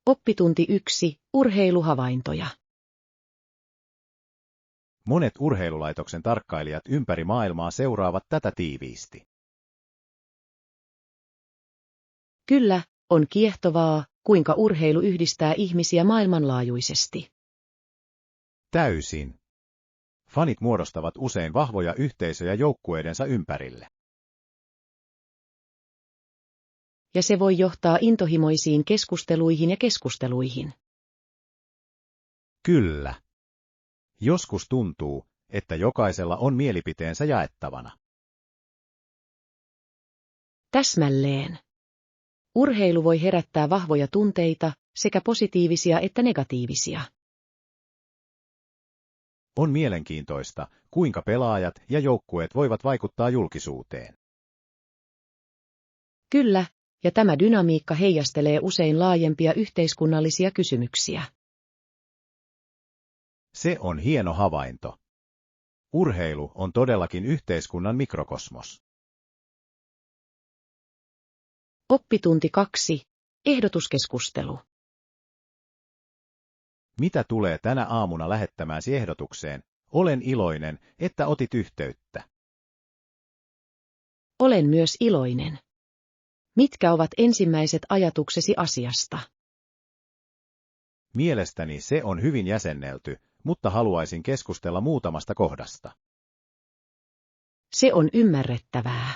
Oppitunti 1. Urheiluhavaintoja. Monet urheilulaitoksen tarkkailijat ympäri maailmaa seuraavat tätä tiiviisti. Kyllä, on kiehtovaa, kuinka urheilu yhdistää ihmisiä maailmanlaajuisesti. Täysin. Fanit muodostavat usein vahvoja yhteisöjä joukkueidensa ympärille. Ja se voi johtaa intohimoisiin keskusteluihin ja keskusteluihin. Kyllä. Joskus tuntuu, että jokaisella on mielipiteensä jaettavana. Täsmälleen. Urheilu voi herättää vahvoja tunteita, sekä positiivisia että negatiivisia. On mielenkiintoista, kuinka pelaajat ja joukkueet voivat vaikuttaa julkisuuteen. Kyllä, ja tämä dynamiikka heijastelee usein laajempia yhteiskunnallisia kysymyksiä. Se on hieno havainto. Urheilu on todellakin yhteiskunnan mikrokosmos. Oppitunti 2. Ehdotuskeskustelu. Mitä tulee tänä aamuna lähettämääsi ehdotukseen, olen iloinen, että otit yhteyttä. Olen myös iloinen. Mitkä ovat ensimmäiset ajatuksesi asiasta? Mielestäni se on hyvin jäsennelty, mutta haluaisin keskustella muutamasta kohdasta. Se on ymmärrettävää.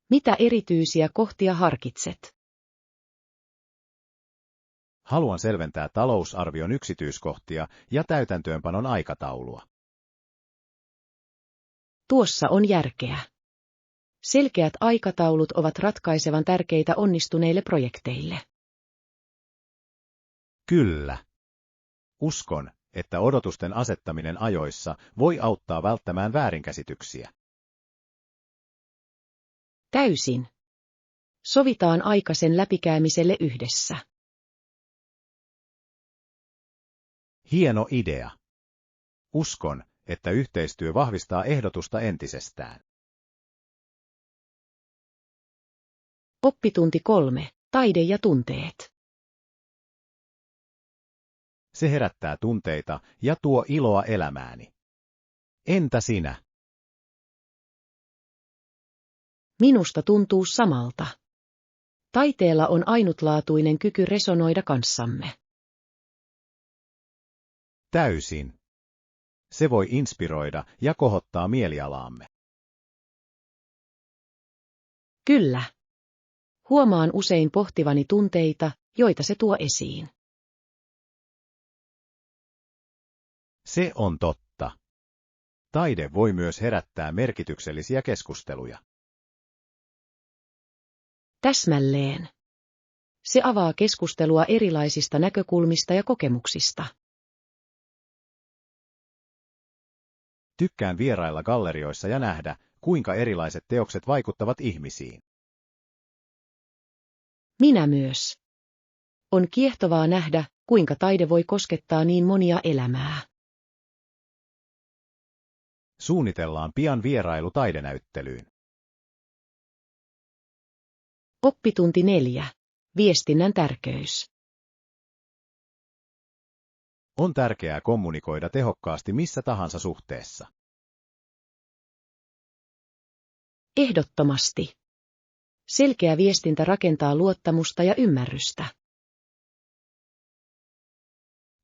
Mitä erityisiä kohtia harkitset? Haluan selventää talousarvion yksityiskohtia ja täytäntöönpanon aikataulua. Tuossa on järkeä. Selkeät aikataulut ovat ratkaisevan tärkeitä onnistuneille projekteille. Kyllä. Uskon, että odotusten asettaminen ajoissa voi auttaa välttämään väärinkäsityksiä. Täysin. Sovitaan aika sen läpikäymiselle yhdessä. Hieno idea. Uskon, että yhteistyö vahvistaa ehdotusta entisestään. Oppitunti 3. Taide ja tunteet. Se herättää tunteita ja tuo iloa elämääni. Entä sinä? Minusta tuntuu samalta. Taiteella on ainutlaatuinen kyky resonoida kanssamme. Täysin. Se voi inspiroida ja kohottaa mielialaamme. Kyllä. Huomaan usein pohtivani tunteita, joita se tuo esiin. Se on totta. Taide voi myös herättää merkityksellisiä keskusteluja. Täsmälleen. Se avaa keskustelua erilaisista näkökulmista ja kokemuksista. Tykkään vierailla gallerioissa ja nähdä, kuinka erilaiset teokset vaikuttavat ihmisiin. Minä myös. On kiehtovaa nähdä, kuinka taide voi koskettaa niin monia elämää. Suunnitellaan pian vierailu taidenäyttelyyn. Oppitunti 4. Viestinnän tärkeys. On tärkeää kommunikoida tehokkaasti missä tahansa suhteessa. Ehdottomasti. Selkeä viestintä rakentaa luottamusta ja ymmärrystä.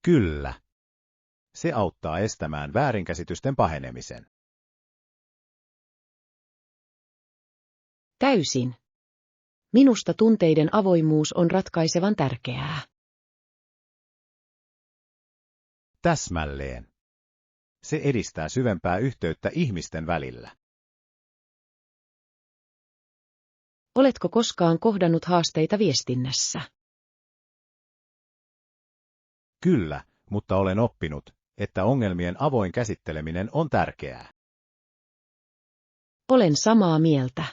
Kyllä. Se auttaa estämään väärinkäsitysten pahenemisen. Täysin. Minusta tunteiden avoimuus on ratkaisevan tärkeää. Täsmälleen. Se edistää syvempää yhteyttä ihmisten välillä. Oletko koskaan kohdannut haasteita viestinnässä? Kyllä, mutta olen oppinut, että ongelmien avoin käsitteleminen on tärkeää. Olen samaa mieltä.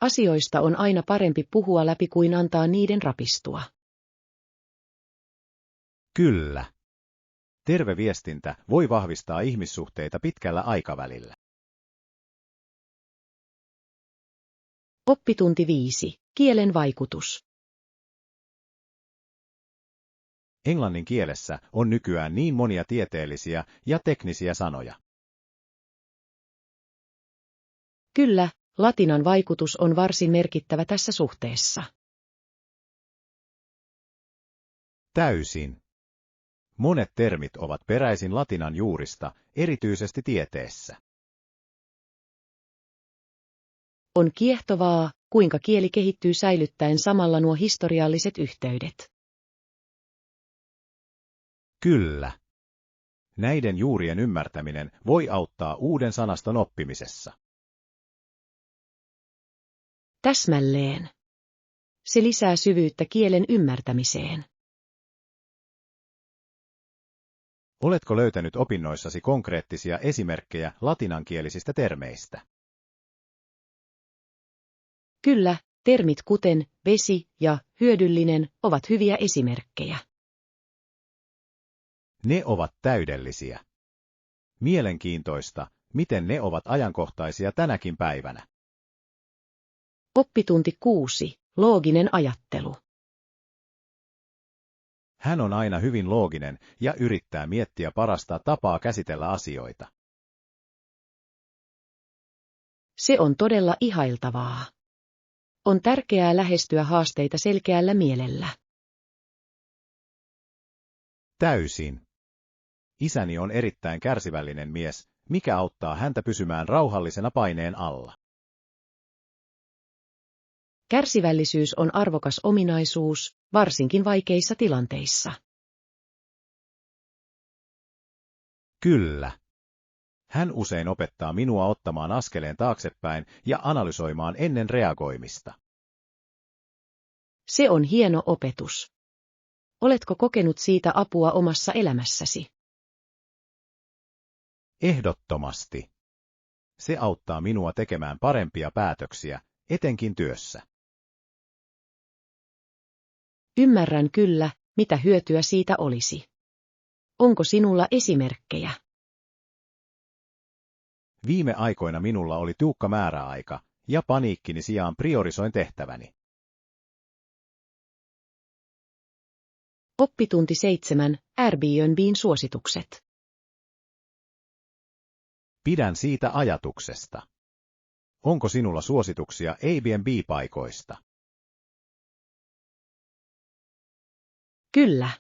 Asioista on aina parempi puhua läpi kuin antaa niiden rapistua. Kyllä. Terve viestintä voi vahvistaa ihmissuhteita pitkällä aikavälillä. Oppitunti 5. Kielen vaikutus. Englannin kielessä on nykyään niin monia tieteellisiä ja teknisiä sanoja. Kyllä, latinan vaikutus on varsin merkittävä tässä suhteessa. Täysin. Monet termit ovat peräisin latinan juurista, erityisesti tieteessä. On kiehtovaa, kuinka kieli kehittyy säilyttäen samalla nuo historialliset yhteydet. Kyllä. Näiden juurien ymmärtäminen voi auttaa uuden sanaston oppimisessa. Täsmälleen. Se lisää syvyyttä kielen ymmärtämiseen. Oletko löytänyt opinnoissasi konkreettisia esimerkkejä latinankielisistä termeistä? Kyllä, termit kuten vesi ja hyödyllinen ovat hyviä esimerkkejä. Ne ovat täydellisiä. Mielenkiintoista, miten ne ovat ajankohtaisia tänäkin päivänä. Oppitunti 6. Looginen ajattelu. Hän on aina hyvin looginen ja yrittää miettiä parasta tapaa käsitellä asioita. Se on todella ihailtavaa. On tärkeää lähestyä haasteita selkeällä mielellä. Täysin. Isäni on erittäin kärsivällinen mies, mikä auttaa häntä pysymään rauhallisena paineen alla. Kärsivällisyys on arvokas ominaisuus, varsinkin vaikeissa tilanteissa. Kyllä. Hän usein opettaa minua ottamaan askeleen taaksepäin ja analysoimaan ennen reagoimista. Se on hieno opetus. Oletko kokenut siitä apua omassa elämässäsi? Ehdottomasti. Se auttaa minua tekemään parempia päätöksiä, etenkin työssä. Ymmärrän kyllä, mitä hyötyä siitä olisi. Onko sinulla esimerkkejä? Viime aikoina minulla oli tiukka määräaika, ja paniikkini sijaan priorisoin tehtäväni. Oppitunti 7. Airbnb:n suositukset. Pidän siitä ajatuksesta. Onko sinulla suosituksia Airbnb-paikoista? Kyllä.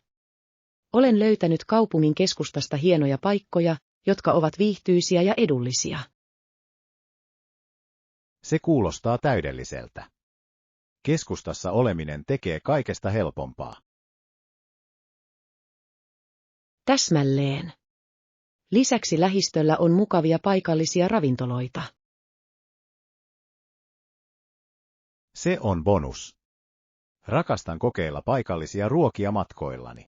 Olen löytänyt kaupungin keskustasta hienoja paikkoja, jotka ovat viihtyisiä ja edullisia. Se kuulostaa täydelliseltä. Keskustassa oleminen tekee kaikesta helpompaa. Täsmälleen. Lisäksi lähistöllä on mukavia paikallisia ravintoloita. Se on bonus. Rakastan kokeilla paikallisia ruokia matkoillani.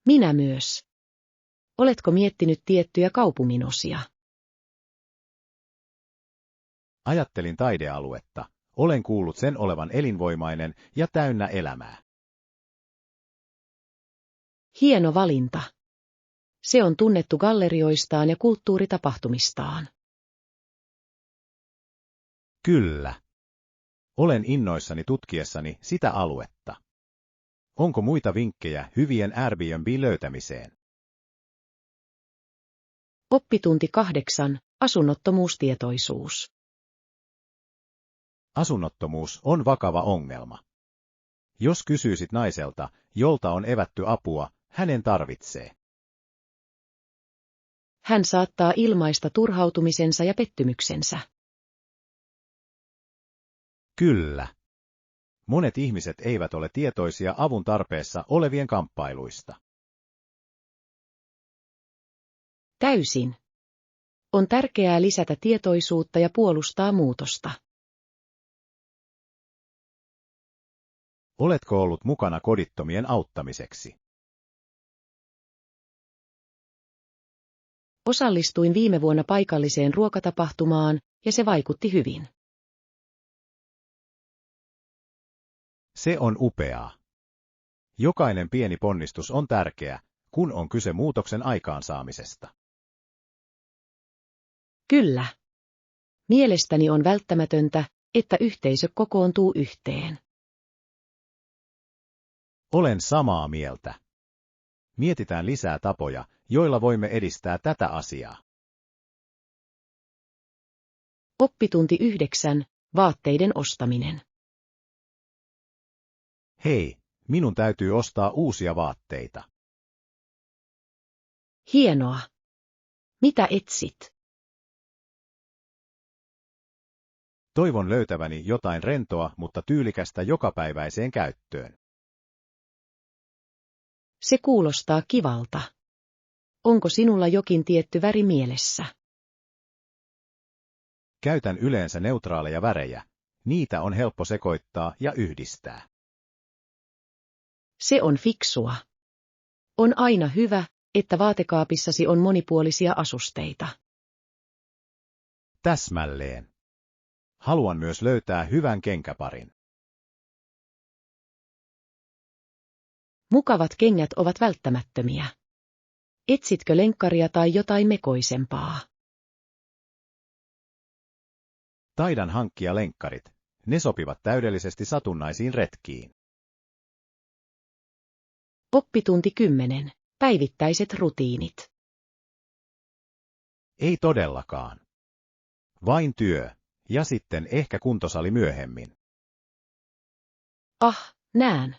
Minä myös. Oletko miettinyt tiettyjä kaupunginosia? Ajattelin taidealuetta. Olen kuullut sen olevan elinvoimainen ja täynnä elämää. Hieno valinta. Se on tunnettu gallerioistaan ja kulttuuritapahtumistaan. Kyllä. Olen innoissani tutkiessani sitä aluetta. Onko muita vinkkejä hyvien Airbnb-löytämiseen? Oppitunti 8. Asunnottomuustietoisuus. Asunnottomuus on vakava ongelma. Jos kysyisit naiselta, jolta on evätty apua, hänen tarvitsee. Hän saattaa ilmaista turhautumisensa ja pettymyksensä. Kyllä. Monet ihmiset eivät ole tietoisia avun tarpeessa olevien kamppailuista. Täysin. On tärkeää lisätä tietoisuutta ja puolustaa muutosta. Oletko ollut mukana kodittomien auttamiseksi? Osallistuin viime vuonna paikalliseen ruokatapahtumaan, ja se vaikutti hyvin. Se on upeaa. Jokainen pieni ponnistus on tärkeä, kun on kyse muutoksen aikaansaamisesta. Kyllä. Mielestäni on välttämätöntä, että yhteisö kokoontuu yhteen. Olen samaa mieltä. Mietitään lisää tapoja, joilla voimme edistää tätä asiaa. Oppitunti 9. Vaatteiden ostaminen. Hei, minun täytyy ostaa uusia vaatteita. Hienoa. Mitä etsit? Toivon löytäväni jotain rentoa, mutta tyylikästä jokapäiväiseen käyttöön. Se kuulostaa kivalta. Onko sinulla jokin tietty väri mielessä? Käytän yleensä neutraaleja värejä. Niitä on helppo sekoittaa ja yhdistää. Se on fiksua. On aina hyvä, että vaatekaapissasi on monipuolisia asusteita. Täsmälleen. Haluan myös löytää hyvän kenkäparin. Mukavat kengät ovat välttämättömiä. Etsitkö lenkkaria tai jotain mekoisempaa? Taidan hankkia lenkkarit. Ne sopivat täydellisesti satunnaisiin retkiin. Oppitunti 10. Päivittäiset rutiinit. Ei todellakaan. Vain työ, ja sitten ehkä kuntosali myöhemmin. Näen.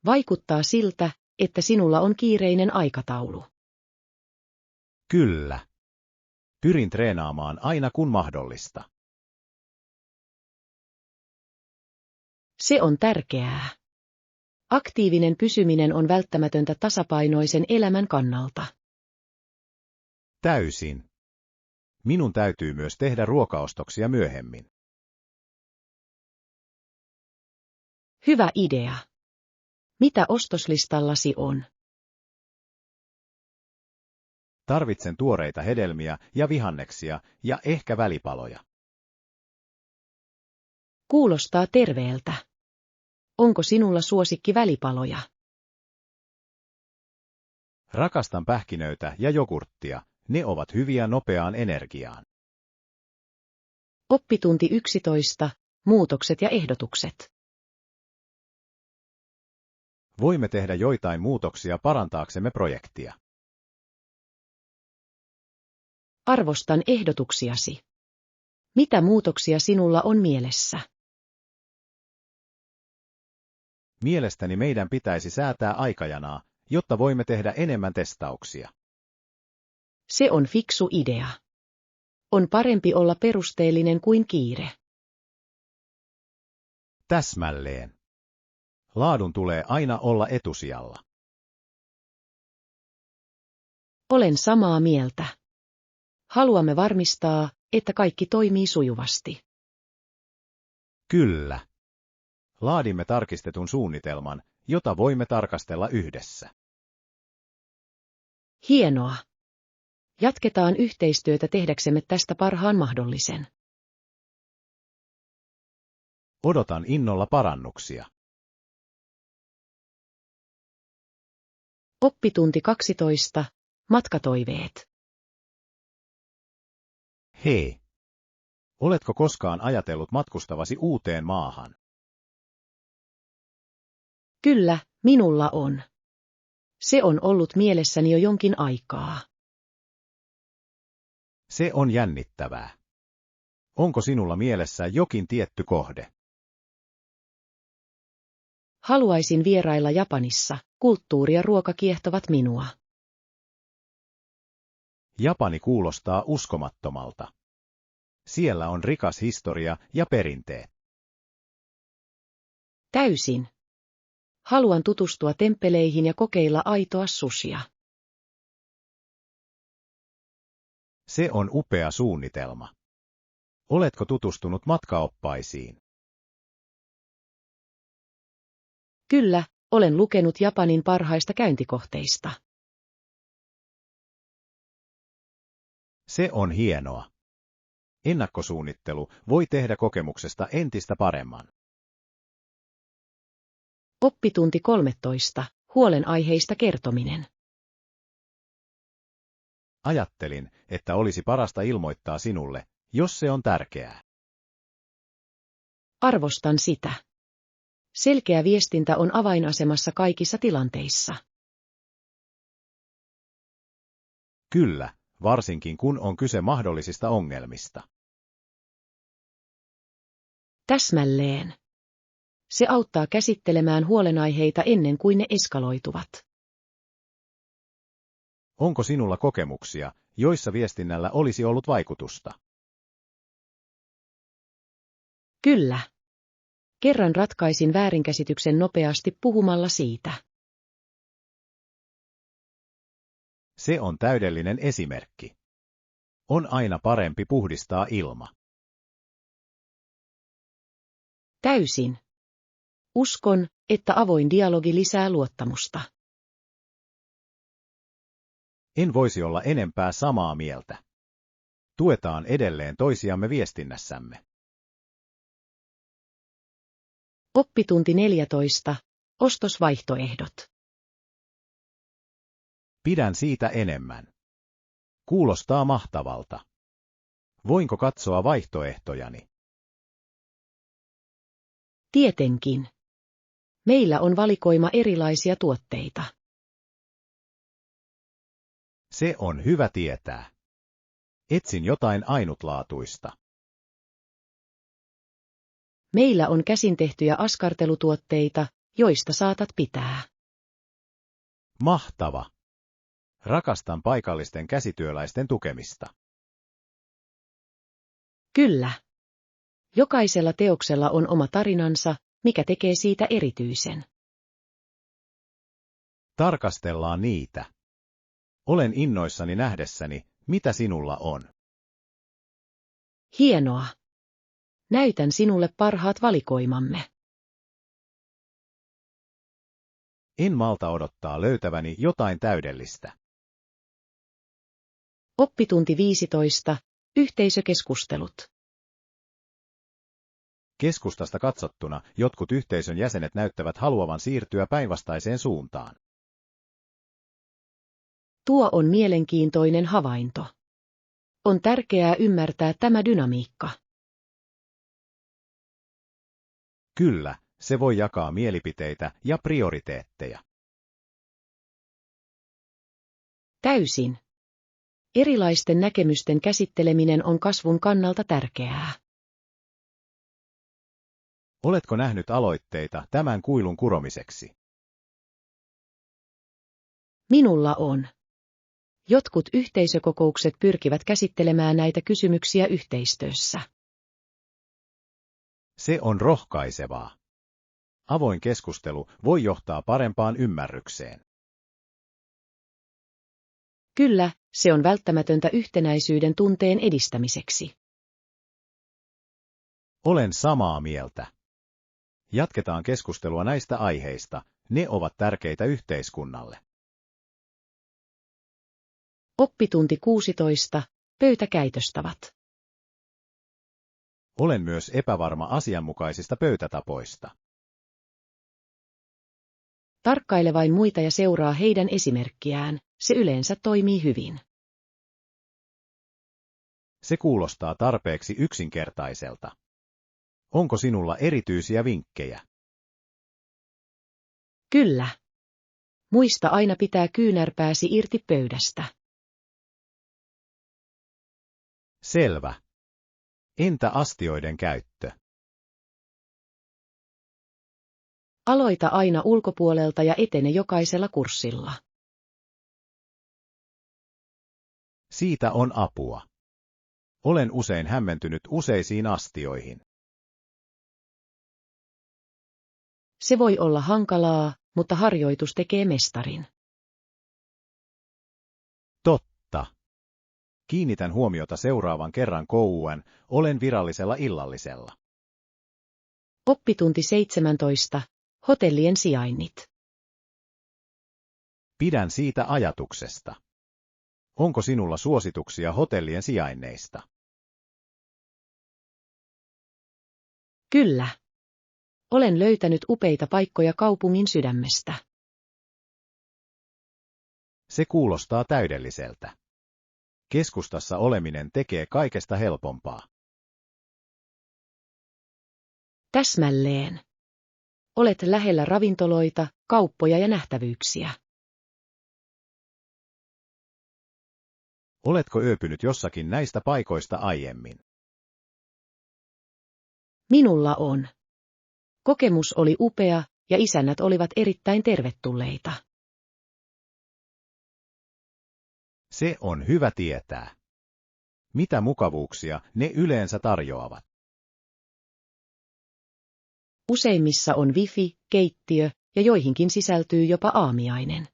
Vaikuttaa siltä, että sinulla on kiireinen aikataulu. Kyllä. Pyrin treenaamaan aina kun mahdollista. Se on tärkeää. Aktiivinen pysyminen on välttämätöntä tasapainoisen elämän kannalta. Täysin. Minun täytyy myös tehdä ruokaostoksia myöhemmin. Hyvä idea. Mitä ostoslistallasi on? Tarvitsen tuoreita hedelmiä ja vihanneksia ja ehkä välipaloja. Kuulostaa terveeltä. Onko sinulla suosikki välipaloja? Rakastan pähkinöitä ja jogurttia. Ne ovat hyviä nopeaan energiaan. Oppitunti 11. Muutokset ja ehdotukset. Voimme tehdä joitain muutoksia parantaaksemme projektia. Arvostan ehdotuksiasi. Mitä muutoksia sinulla on mielessä? Mielestäni meidän pitäisi säätää aikajanaa, jotta voimme tehdä enemmän testauksia. Se on fiksu idea. On parempi olla perusteellinen kuin kiire. Täsmälleen. Laadun tulee aina olla etusijalla. Olen samaa mieltä. Haluamme varmistaa, että kaikki toimii sujuvasti. Kyllä. Laadimme tarkistetun suunnitelman, jota voimme tarkastella yhdessä. Hienoa. Jatketaan yhteistyötä tehdäksemme tästä parhaan mahdollisen. Odotan innolla parannuksia. Oppitunti 12. Matkatoiveet. Hei! Oletko koskaan ajatellut matkustavasi uuteen maahan? Kyllä, minulla on. Se on ollut mielessäni jo jonkin aikaa. Se on jännittävää. Onko sinulla mielessä jokin tietty kohde? Haluaisin vierailla Japanissa. Kulttuuri ja ruoka kiehtovat minua. Japani kuulostaa uskomattomalta. Siellä on rikas historia ja perinteet. Täysin. Haluan tutustua temppeleihin ja kokeilla aitoa sushia. Se on upea suunnitelma. Oletko tutustunut matkaoppaisiin? Kyllä, olen lukenut Japanin parhaista käyntikohteista. Se on hienoa. Ennakkosuunnittelu voi tehdä kokemuksesta entistä paremman. Oppitunti 13. Huolenaiheista kertominen. Ajattelin, että olisi parasta ilmoittaa sinulle, jos se on tärkeää. Arvostan sitä. Selkeä viestintä on avainasemassa kaikissa tilanteissa. Kyllä, varsinkin kun on kyse mahdollisista ongelmista. Täsmälleen. Se auttaa käsittelemään huolenaiheita ennen kuin ne eskaloituvat. Onko sinulla kokemuksia, joissa viestinnällä olisi ollut vaikutusta? Kyllä. Kerran ratkaisin väärinkäsityksen nopeasti puhumalla siitä. Se on täydellinen esimerkki. On aina parempi puhdistaa ilma. Täysin. Uskon, että avoin dialogi lisää luottamusta. En voisi olla enempää samaa mieltä. Tuetaan edelleen toisiamme viestinnässämme. Oppitunti 14. Ostosvaihtoehdot. Pidän siitä enemmän. Kuulostaa mahtavalta. Voinko katsoa vaihtoehtojani? Tietenkin. Meillä on valikoima erilaisia tuotteita. Se on hyvä tietää. Etsin jotain ainutlaatuista. Meillä on käsin tehtyjä askartelutuotteita, joista saatat pitää. Mahtava. Rakastan paikallisten käsityöläisten tukemista. Kyllä. Jokaisella teoksella on oma tarinansa, mikä tekee siitä erityisen. Tarkastellaan niitä. Olen innoissani nähdessäni, mitä sinulla on. Hienoa. Näytän sinulle parhaat valikoimamme. En malta odottaa löytäväni jotain täydellistä. Oppitunti 15. Yhteisökeskustelut. Keskustasta katsottuna jotkut yhteisön jäsenet näyttävät haluavan siirtyä päinvastaiseen suuntaan. Tuo on mielenkiintoinen havainto. On tärkeää ymmärtää tämä dynamiikka. Kyllä, se voi jakaa mielipiteitä ja prioriteetteja. Täysin. Erilaisten näkemysten käsitteleminen on kasvun kannalta tärkeää. Oletko nähnyt aloitteita tämän kuilun kuromiseksi? Minulla on. Jotkut yhteisökokoukset pyrkivät käsittelemään näitä kysymyksiä yhteistyössä. Se on rohkaisevaa. Avoin keskustelu voi johtaa parempaan ymmärrykseen. Kyllä, se on välttämätöntä yhtenäisyyden tunteen edistämiseksi. Olen samaa mieltä. Jatketaan keskustelua näistä aiheista, ne ovat tärkeitä yhteiskunnalle. Oppitunti 16. Pöytäkäytöstavat. Olen myös epävarma asianmukaisista pöytätapoista. Tarkkaile vain muita ja seuraa heidän esimerkkiään, se yleensä toimii hyvin. Se kuulostaa tarpeeksi yksinkertaiselta. Onko sinulla erityisiä vinkkejä? Kyllä. Muista aina pitää kyynärpääsi irti pöydästä. Selvä. Entä astioiden käyttö? Aloita aina ulkopuolelta ja etene jokaisella kurssilla. Siitä on apua. Olen usein hämmentynyt useisiin astioihin. Se voi olla hankalaa, mutta harjoitus tekee mestarin. Totta. Kiinnitän huomiota seuraavan kerran kouluun, olen virallisella illallisella. Oppitunti 17. Hotellien sijainnit. Pidän siitä ajatuksesta. Onko sinulla suosituksia hotellien sijainneista? Kyllä. Olen löytänyt upeita paikkoja kaupungin sydämestä. Se kuulostaa täydelliseltä. Keskustassa oleminen tekee kaikesta helpompaa. Täsmälleen. Olet lähellä ravintoloita, kauppoja ja nähtävyyksiä. Oletko yöpynyt jossakin näistä paikoista aiemmin? Minulla on. Kokemus oli upea, ja isännät olivat erittäin tervetulleita. Se on hyvä tietää. Mitä mukavuuksia ne yleensä tarjoavat? Useimmissa on wifi, keittiö, ja joihinkin sisältyy jopa aamiainen.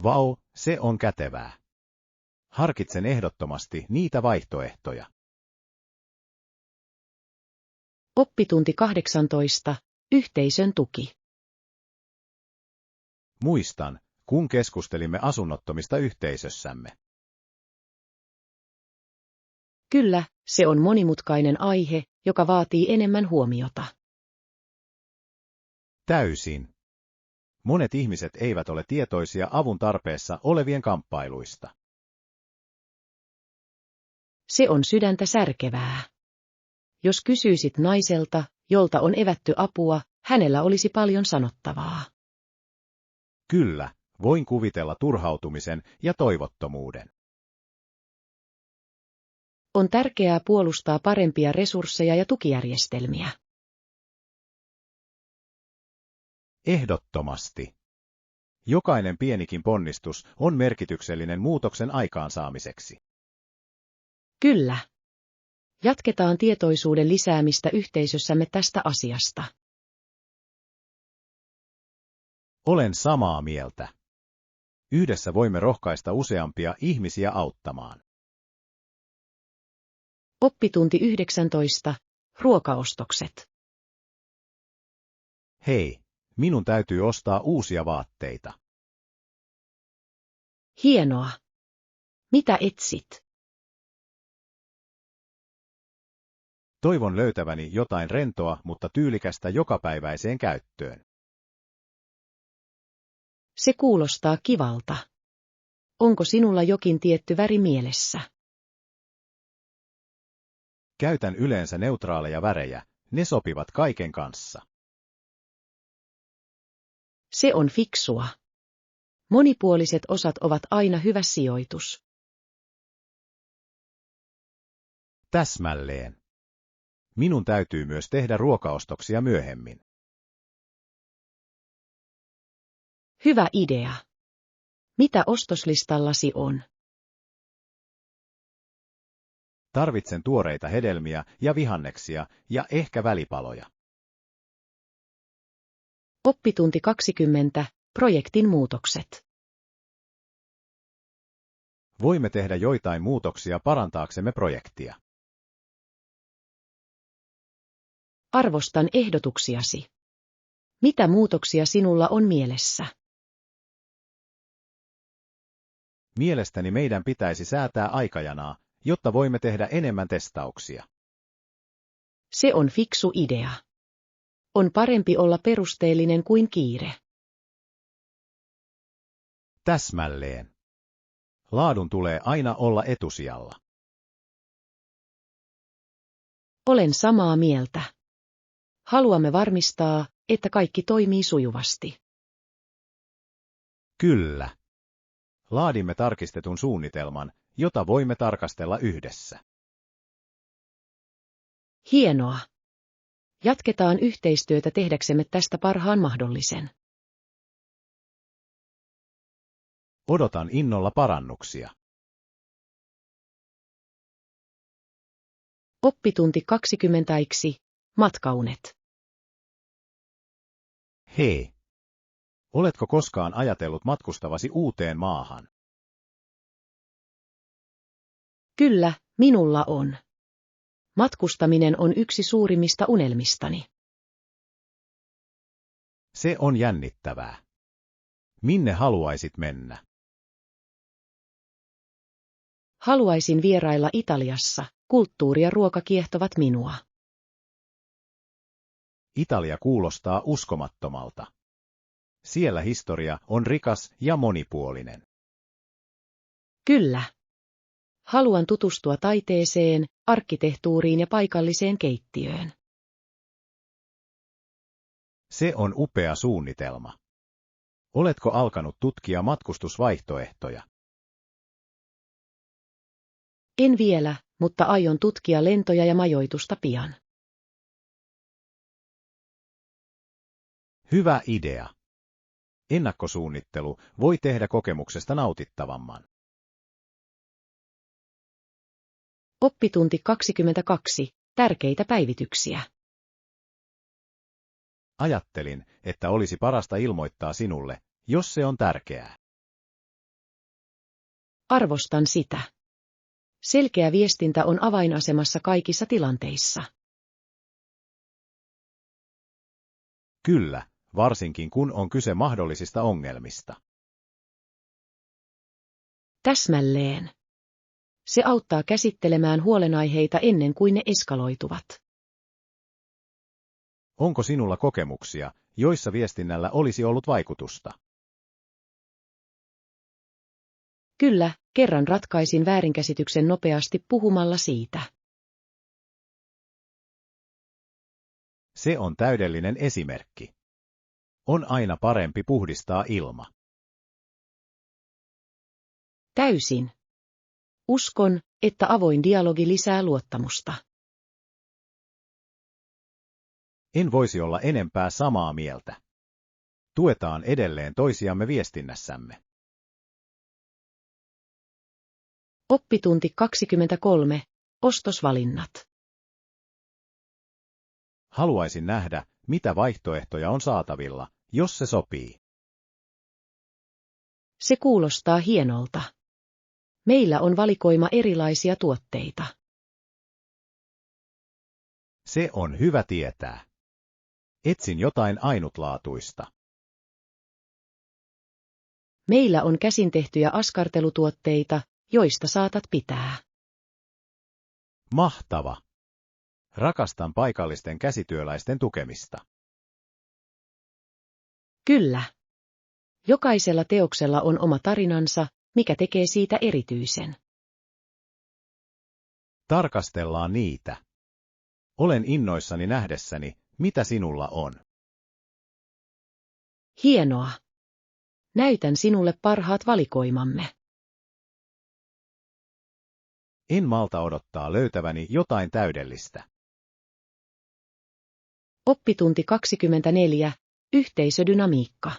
Vau, se on kätevää. Harkitsen ehdottomasti niitä vaihtoehtoja. Oppitunti 18. Yhteisön tuki. Muistan, kun keskustelimme asunnottomista yhteisössämme. Kyllä, se on monimutkainen aihe, joka vaatii enemmän huomiota. Täysin. Monet ihmiset eivät ole tietoisia avun tarpeessa olevien kamppailuista. Se on sydäntä särkevää. Jos kysyisit naiselta, jolta on evätty apua, hänellä olisi paljon sanottavaa. Kyllä, voin kuvitella turhautumisen ja toivottomuuden. On tärkeää puolustaa parempia resursseja ja tukijärjestelmiä. Ehdottomasti. Jokainen pienikin ponnistus on merkityksellinen muutoksen aikaansaamiseksi. Kyllä. Jatketaan tietoisuuden lisäämistä yhteisössämme tästä asiasta. Olen samaa mieltä. Yhdessä voimme rohkaista useampia ihmisiä auttamaan. Oppitunti 19. Ruokaostokset. Hei, minun täytyy ostaa uusia vaatteita. Hienoa. Mitä etsit? Toivon löytäväni jotain rentoa, mutta tyylikästä jokapäiväiseen käyttöön. Se kuulostaa kivalta. Onko sinulla jokin tietty väri mielessä? Käytän yleensä neutraaleja värejä, ne sopivat kaiken kanssa. Se on fiksua. Monipuoliset osat ovat aina hyvä sijoitus. Täsmälleen. Minun täytyy myös tehdä ruokaostoksia myöhemmin. Hyvä idea. Mitä ostoslistallasi on? Tarvitsen tuoreita hedelmiä ja vihanneksia ja ehkä välipaloja. Oppitunti 20. Projektin muutokset. Voimme tehdä joitain muutoksia parantaaksemme projektia. Arvostan ehdotuksiasi. Mitä muutoksia sinulla on mielessä? Mielestäni meidän pitäisi säätää aikajanaa, jotta voimme tehdä enemmän testauksia. Se on fiksu idea. On parempi olla perusteellinen kuin kiire. Täsmälleen. Laadun tulee aina olla etusijalla. Olen samaa mieltä. Haluamme varmistaa, että kaikki toimii sujuvasti. Kyllä. Laadimme tarkistetun suunnitelman, jota voimme tarkastella yhdessä. Hienoa. Jatketaan yhteistyötä tehdäksemme tästä parhaan mahdollisen. Odotan innolla parannuksia. Oppitunti 20. Matkaunet. Hei! Oletko koskaan ajatellut matkustavasi uuteen maahan? Kyllä, minulla on. Matkustaminen on yksi suurimmista unelmistani. Se on jännittävää. Minne haluaisit mennä? Haluaisin vierailla Italiassa, kulttuuri ja ruoka kiehtovat minua. Italia kuulostaa uskomattomalta. Siellä historia on rikas ja monipuolinen. Kyllä. Haluan tutustua taiteeseen, arkkitehtuuriin ja paikalliseen keittiöön. Se on upea suunnitelma. Oletko alkanut tutkia matkustusvaihtoehtoja? En vielä, mutta aion tutkia lentoja ja majoitusta pian. Hyvä idea. Ennakkosuunnittelu voi tehdä kokemuksesta nautittavamman. Oppitunti 22. Tärkeitä päivityksiä. Ajattelin, että olisi parasta ilmoittaa sinulle, jos se on tärkeää. Arvostan sitä. Selkeä viestintä on avainasemassa kaikissa tilanteissa. Kyllä, varsinkin kun on kyse mahdollisista ongelmista. Täsmälleen. Se auttaa käsittelemään huolenaiheita ennen kuin ne eskaloituvat. Onko sinulla kokemuksia, joissa viestinnällä olisi ollut vaikutusta? Kyllä, kerran ratkaisin väärinkäsityksen nopeasti puhumalla siitä. Se on täydellinen esimerkki. On aina parempi puhdistaa ilma. Täysin. Uskon, että avoin dialogi lisää luottamusta. En voisi olla enempää samaa mieltä. Tuetaan edelleen toisiamme viestinnässämme. Oppitunti 23. Ostosvalinnat. Haluaisin nähdä, mitä vaihtoehtoja on saatavilla, jos se sopii. Se kuulostaa hienolta. Meillä on valikoima erilaisia tuotteita. Se on hyvä tietää. Etsin jotain ainutlaatuista. Meillä on käsin tehtyjä askartelutuotteita, joista saatat pitää. Mahtava! Rakastan paikallisten käsityöläisten tukemista. Kyllä. Jokaisella teoksella on oma tarinansa, mikä tekee siitä erityisen. Tarkastellaan niitä. Olen innoissani nähdessäni, mitä sinulla on. Hienoa. Näytän sinulle parhaat valikoimamme. En malta odottaa löytäväni jotain täydellistä. Oppitunti 24. Yhteisödynamiikka.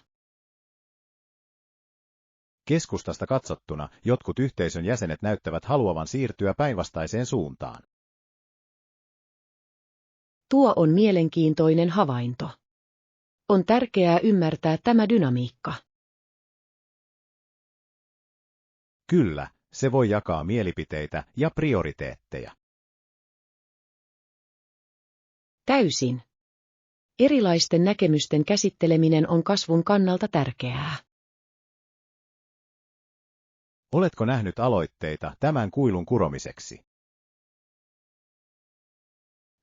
Keskustasta katsottuna jotkut yhteisön jäsenet näyttävät haluavan siirtyä päinvastaiseen suuntaan. Tuo on mielenkiintoinen havainto. On tärkeää ymmärtää tämä dynamiikka. Kyllä, se voi jakaa mielipiteitä ja prioriteetteja. Täysin. Erilaisten näkemysten käsitteleminen on kasvun kannalta tärkeää. Oletko nähnyt aloitteita tämän kuilun kuromiseksi?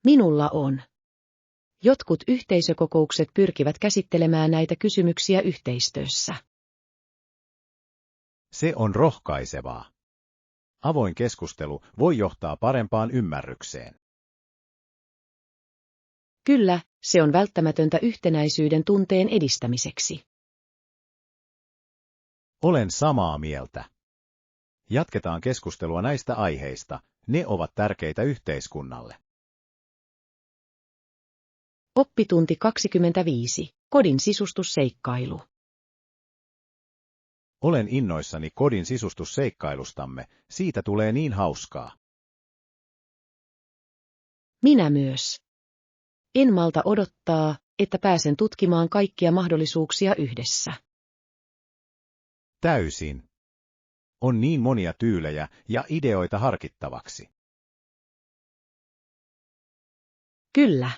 Minulla on. Jotkut yhteisökokoukset pyrkivät käsittelemään näitä kysymyksiä yhteistyössä. Se on rohkaisevaa. Avoin keskustelu voi johtaa parempaan ymmärrykseen. Kyllä, se on välttämätöntä yhtenäisyyden tunteen edistämiseksi. Olen samaa mieltä. Jatketaan keskustelua näistä aiheista, ne ovat tärkeitä yhteiskunnalle. Oppitunti 25. Kodin sisustusseikkailu. Olen innoissani kodin sisustusseikkailustamme, siitä tulee niin hauskaa. Minä myös. En malta odottaa, että pääsen tutkimaan kaikkia mahdollisuuksia yhdessä. Täysin. On niin monia tyylejä ja ideoita harkittavaksi. Kyllä.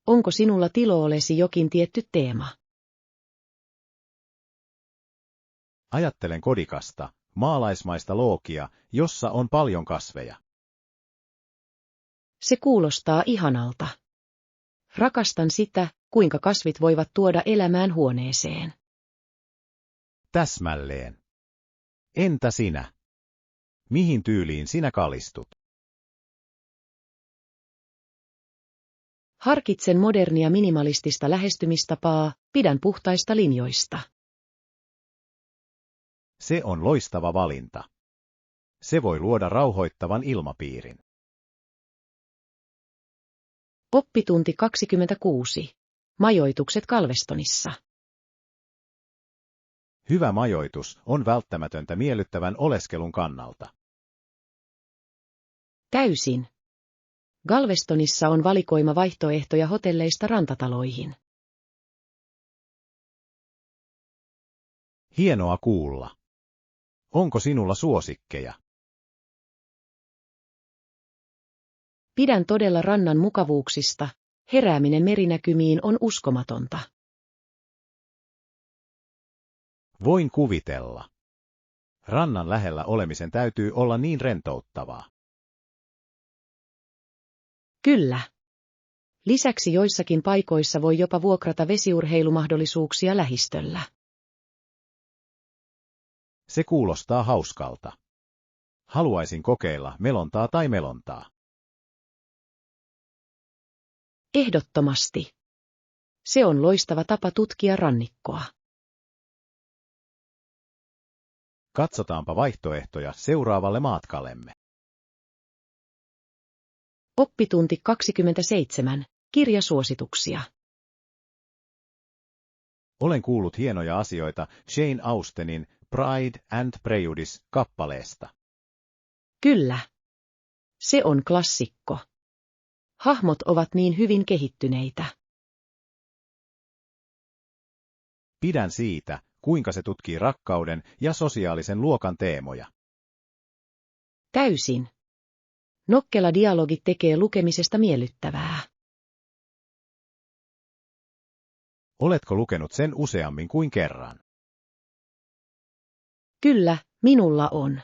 Onko sinulla tiloolesi jokin tietty teema? Ajattelen kodikasta, maalaismaista lookia, jossa on paljon kasveja. Se kuulostaa ihanalta. Rakastan sitä, kuinka kasvit voivat tuoda elämään huoneeseen. Täsmälleen. Entä sinä? Mihin tyyliin sinä kalistut? Harkitsen modernia minimalistista lähestymistapaa, pidän puhtaista linjoista. Se on loistava valinta. Se voi luoda rauhoittavan ilmapiirin. Oppitunti 26. Majoitukset Galvestonissa. Hyvä majoitus on välttämätöntä miellyttävän oleskelun kannalta. Täysin. Galvestonissa on valikoima vaihtoehtoja hotelleista rantataloihin. Hienoa kuulla. Onko sinulla suosikkeja? Pidän todella rannan mukavuuksista, herääminen merinäkymiin on uskomatonta. Voin kuvitella. Rannan lähellä olemisen täytyy olla niin rentouttavaa. Kyllä. Lisäksi joissakin paikoissa voi jopa vuokrata vesiurheilumahdollisuuksia lähistöllä. Se kuulostaa hauskalta. Haluaisin kokeilla melontaa tai melontaa. Ehdottomasti. Se on loistava tapa tutkia rannikkoa. Katsotaanpa vaihtoehtoja seuraavalle matkallemme. Oppitunti 27. Kirjasuosituksia. Olen kuullut hienoja asioita Jane Austenin Pride and Prejudice-kappaleesta. Kyllä. Se on klassikko. Hahmot ovat niin hyvin kehittyneitä. Pidän siitä, kuinka se tutkii rakkauden ja sosiaalisen luokan teemoja. Täysin. Nokkela dialogi tekee lukemisesta miellyttävää. Oletko lukenut sen useammin kuin kerran? Kyllä, minulla on.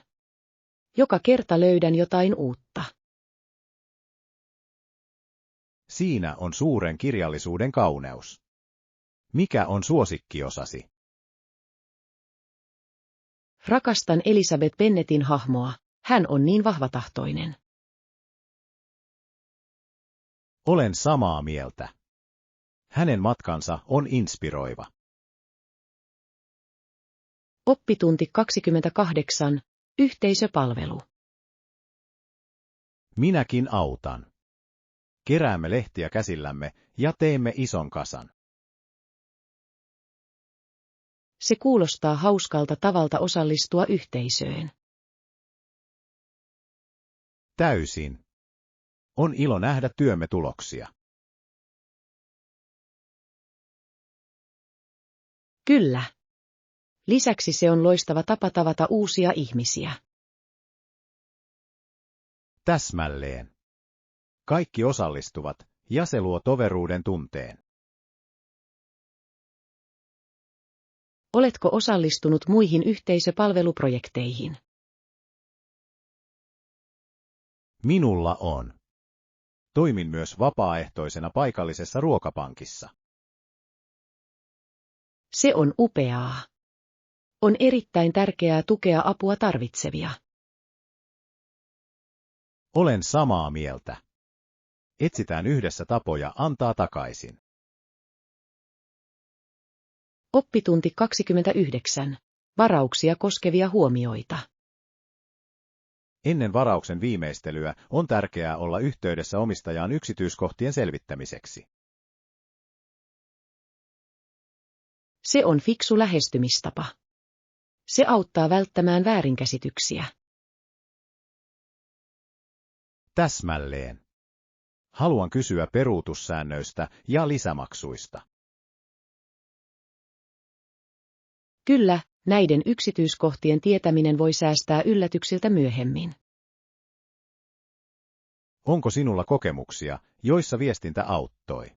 Joka kerta löydän jotain uutta. Siinä on suuren kirjallisuuden kauneus. Mikä on suosikkiosasi? Rakastan Elizabeth Bennettin hahmoa, hän on niin vahvatahtoinen. Olen samaa mieltä. Hänen matkansa on inspiroiva. Oppitunti 28. Yhteisöpalvelu. Minäkin autan. Keräämme lehtiä käsillämme ja teemme ison kasan. Se kuulostaa hauskalta tavalta osallistua yhteisöön. Täysin. On ilo nähdä työmme tuloksia. Kyllä. Lisäksi se on loistava tapa tavata uusia ihmisiä. Täsmälleen. Kaikki osallistuvat, ja se luo toveruuden tunteen. Oletko osallistunut muihin yhteisöpalveluprojekteihin? Minulla on. Toimin myös vapaaehtoisena paikallisessa ruokapankissa. Se on upeaa. On erittäin tärkeää tukea apua tarvitsevia. Olen samaa mieltä. Etsitään yhdessä tapoja antaa takaisin. Oppitunti 29. Varauksia koskevia huomioita. Ennen varauksen viimeistelyä on tärkeää olla yhteydessä omistajaan yksityiskohtien selvittämiseksi. Se on fiksu lähestymistapa. Se auttaa välttämään väärinkäsityksiä. Täsmälleen. Haluan kysyä peruutussäännöistä ja lisämaksuista. Kyllä, näiden yksityiskohtien tietäminen voi säästää yllätyksiltä myöhemmin. Onko sinulla kokemuksia, joissa viestintä auttoi?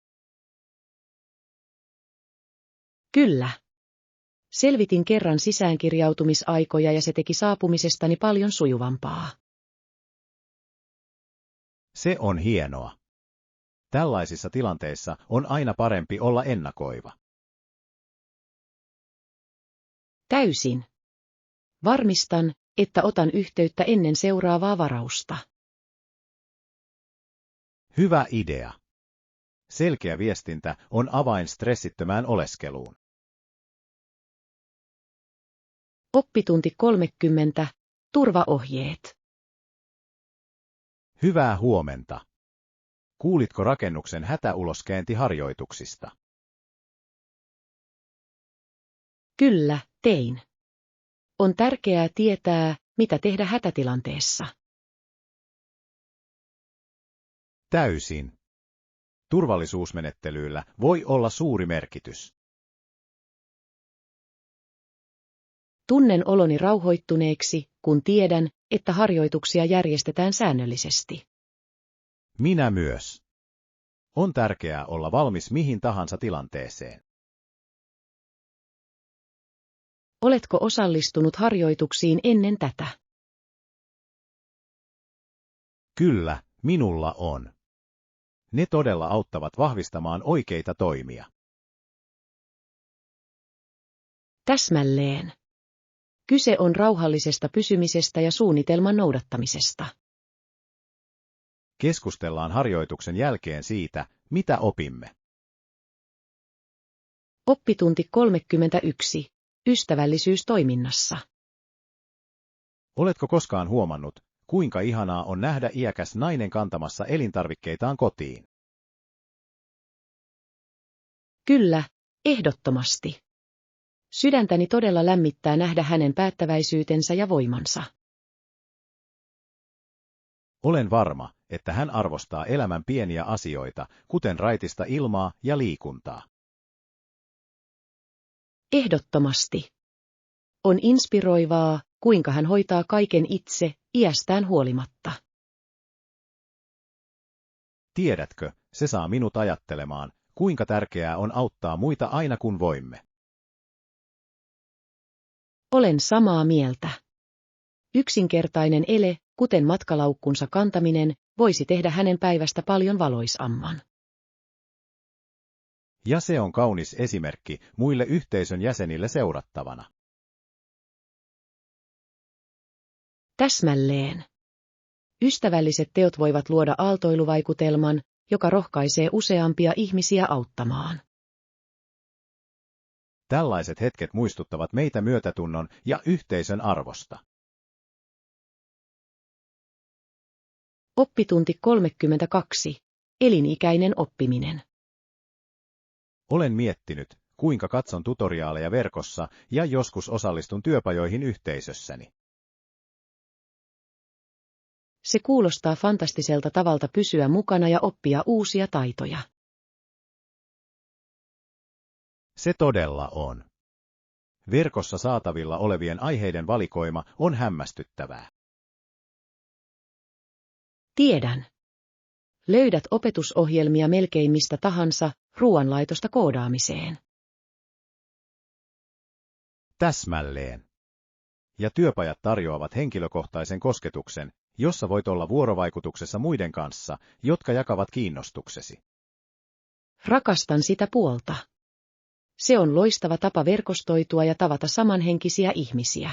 Kyllä. Selvitin kerran sisäänkirjautumisaikoja ja se teki saapumisestani paljon sujuvampaa. Se on hienoa. Tällaisissa tilanteissa on aina parempi olla ennakoiva. Täysin. Varmistan, että otan yhteyttä ennen seuraavaa varausta. Hyvä idea. Selkeä viestintä on avain stressittömään oleskeluun. Oppitunti 30. Turvaohjeet. Hyvää huomenta. Kuulitko rakennuksen hätäuloskäyntiharjoituksista? Kyllä, tein. On tärkeää tietää, mitä tehdä hätätilanteessa. Täysin. Turvallisuusmenettelyillä voi olla suuri merkitys. Tunnen oloni rauhoittuneeksi, kun tiedän, että harjoituksia järjestetään säännöllisesti. Minä myös. On tärkeää olla valmis mihin tahansa tilanteeseen. Oletko osallistunut harjoituksiin ennen tätä? Kyllä, minulla on. Ne todella auttavat vahvistamaan oikeita toimia. Täsmälleen. Kyse on rauhallisesta pysymisestä ja suunnitelman noudattamisesta. Keskustellaan harjoituksen jälkeen siitä, mitä opimme. Oppitunti 31. Ystävällisyys toiminnassa. Oletko koskaan huomannut, kuinka ihanaa on nähdä iäkäs nainen kantamassa elintarvikkeitaan kotiin? Kyllä, ehdottomasti. Sydäntäni todella lämmittää nähdä hänen päättäväisyytensä ja voimansa. Olen varma, että hän arvostaa elämän pieniä asioita, kuten raitista ilmaa ja liikuntaa. Ehdottomasti. On inspiroivaa, kuinka hän hoitaa kaiken itse, iästään huolimatta. Tiedätkö, se saa minut ajattelemaan, kuinka tärkeää on auttaa muita aina kun voimme. Olen samaa mieltä. Yksinkertainen ele, kuten matkalaukkunsa kantaminen, voisi tehdä hänen päivästä paljon valoisamman. Ja se on kaunis esimerkki muille yhteisön jäsenille seurattavana. Täsmälleen. Ystävälliset teot voivat luoda aaltoiluvaikutelman, joka rohkaisee useampia ihmisiä auttamaan. Tällaiset hetket muistuttavat meitä myötätunnon ja yhteisön arvosta. Oppitunti 32. Elinikäinen oppiminen. Olen miettinyt, kuinka katson tutoriaaleja verkossa ja joskus osallistun työpajoihin yhteisössäni. Se kuulostaa fantastiselta tavalta pysyä mukana ja oppia uusia taitoja. Se todella on. Verkossa saatavilla olevien aiheiden valikoima on hämmästyttävää. Tiedän. Löydät opetusohjelmia melkein mistä tahansa, ruoanlaitosta koodaamiseen. Täsmälleen. Ja työpajat tarjoavat henkilökohtaisen kosketuksen, jossa voit olla vuorovaikutuksessa muiden kanssa, jotka jakavat kiinnostuksesi. Rakastan sitä puolta. Se on loistava tapa verkostoitua ja tavata samanhenkisiä ihmisiä.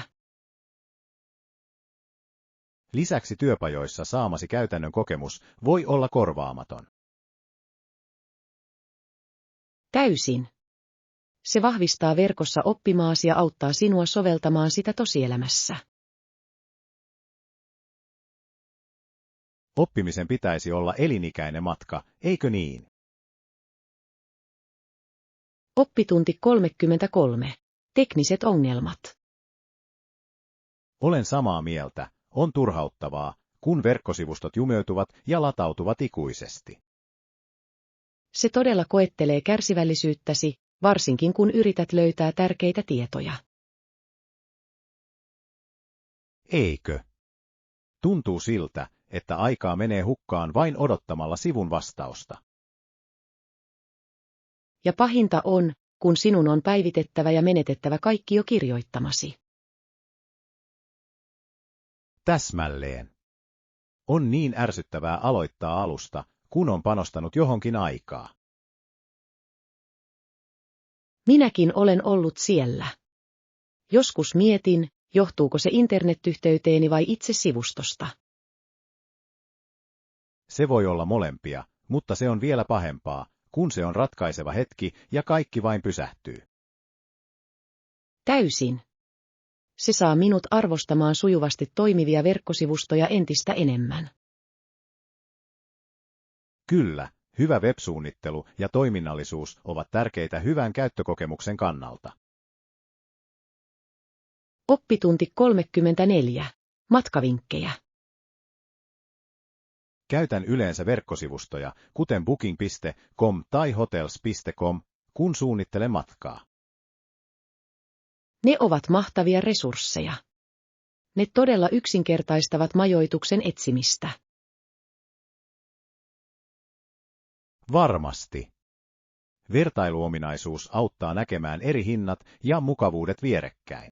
Lisäksi työpajoissa saamasi käytännön kokemus voi olla korvaamaton. Täysin. Se vahvistaa verkossa oppimaasi ja auttaa sinua soveltamaan sitä tosielämässä. Oppimisen pitäisi olla elinikäinen matka, eikö niin? Oppitunti 33. Tekniset ongelmat. Olen samaa mieltä, on turhauttavaa, kun verkkosivustot jumeutuvat ja latautuvat ikuisesti. Se todella koettelee kärsivällisyyttäsi, varsinkin kun yrität löytää tärkeitä tietoja. Eikö? Tuntuu siltä, että aikaa menee hukkaan vain odottamalla sivun vastausta. Ja pahinta on, kun sinun on päivitettävä ja menetettävä kaikki jo kirjoittamasi. Täsmälleen. On niin ärsyttävää aloittaa alusta, kun on panostanut johonkin aikaa. Minäkin olen ollut siellä. Joskus mietin, johtuuko se internetyhteyteeni vai itse sivustosta. Se voi olla molempia, mutta se on vielä pahempaa, kun se on ratkaiseva hetki ja kaikki vain pysähtyy. Täysin. Se saa minut arvostamaan sujuvasti toimivia verkkosivustoja entistä enemmän. Kyllä, hyvä web-suunnittelu ja toiminnallisuus ovat tärkeitä hyvän käyttökokemuksen kannalta. Oppitunti 34. Matkavinkkejä. Käytän yleensä verkkosivustoja, kuten booking.com tai hotels.com, kun suunnittelen matkaa. Ne ovat mahtavia resursseja. Ne todella yksinkertaistavat majoituksen etsimistä. Varmasti. Vertailuominaisuus auttaa näkemään eri hinnat ja mukavuudet vierekkäin.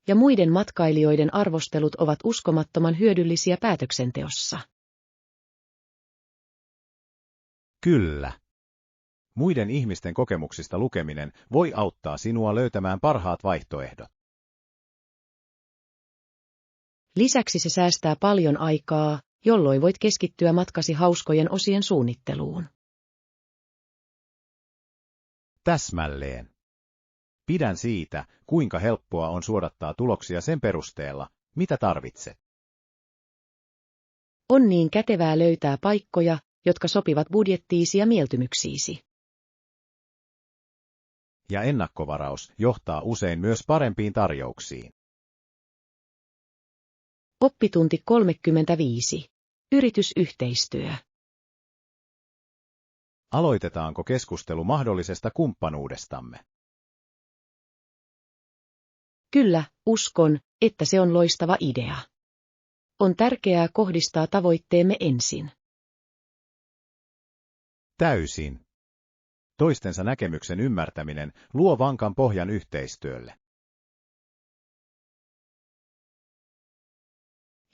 Ja muiden matkailijoiden arvostelut ovat uskomattoman hyödyllisiä päätöksenteossa. Kyllä. Muiden ihmisten kokemuksista lukeminen voi auttaa sinua löytämään parhaat vaihtoehdot. Lisäksi se säästää paljon aikaa, jolloin voit keskittyä matkasi hauskojen osien suunnitteluun. Täsmälleen. Pidän siitä, kuinka helppoa on suodattaa tuloksia sen perusteella, mitä tarvitset. On niin kätevää löytää paikkoja, jotka sopivat budjettiisi ja mieltymyksiisi. Ja ennakkovaraus johtaa usein myös parempiin tarjouksiin. Oppitunti 35. Yritysyhteistyö. Aloitetaanko keskustelu mahdollisesta kumppanuudestamme? Kyllä, uskon, että se on loistava idea. On tärkeää kohdistaa tavoitteemme ensin. Täysin. Toistensa näkemyksen ymmärtäminen luo vankan pohjan yhteistyölle.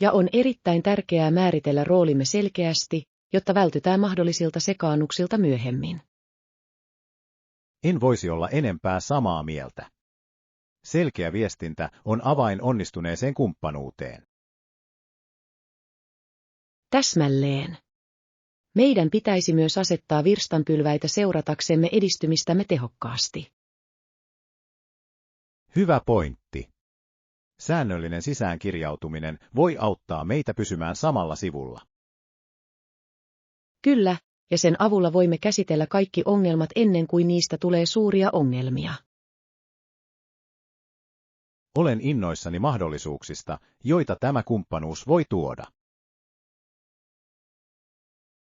Ja on erittäin tärkeää määritellä roolimme selkeästi, jotta vältytään mahdollisilta sekaannuksilta myöhemmin. En voisi olla enempää samaa mieltä. Selkeä viestintä on avain onnistuneeseen kumppanuuteen. Täsmälleen. Meidän pitäisi myös asettaa virstanpylväitä seurataksemme edistymistämme tehokkaasti. Hyvä pointti. Säännöllinen sisäänkirjautuminen voi auttaa meitä pysymään samalla sivulla. Kyllä, ja sen avulla voimme käsitellä kaikki ongelmat ennen kuin niistä tulee suuria ongelmia. Olen innoissani mahdollisuuksista, joita tämä kumppanuus voi tuoda.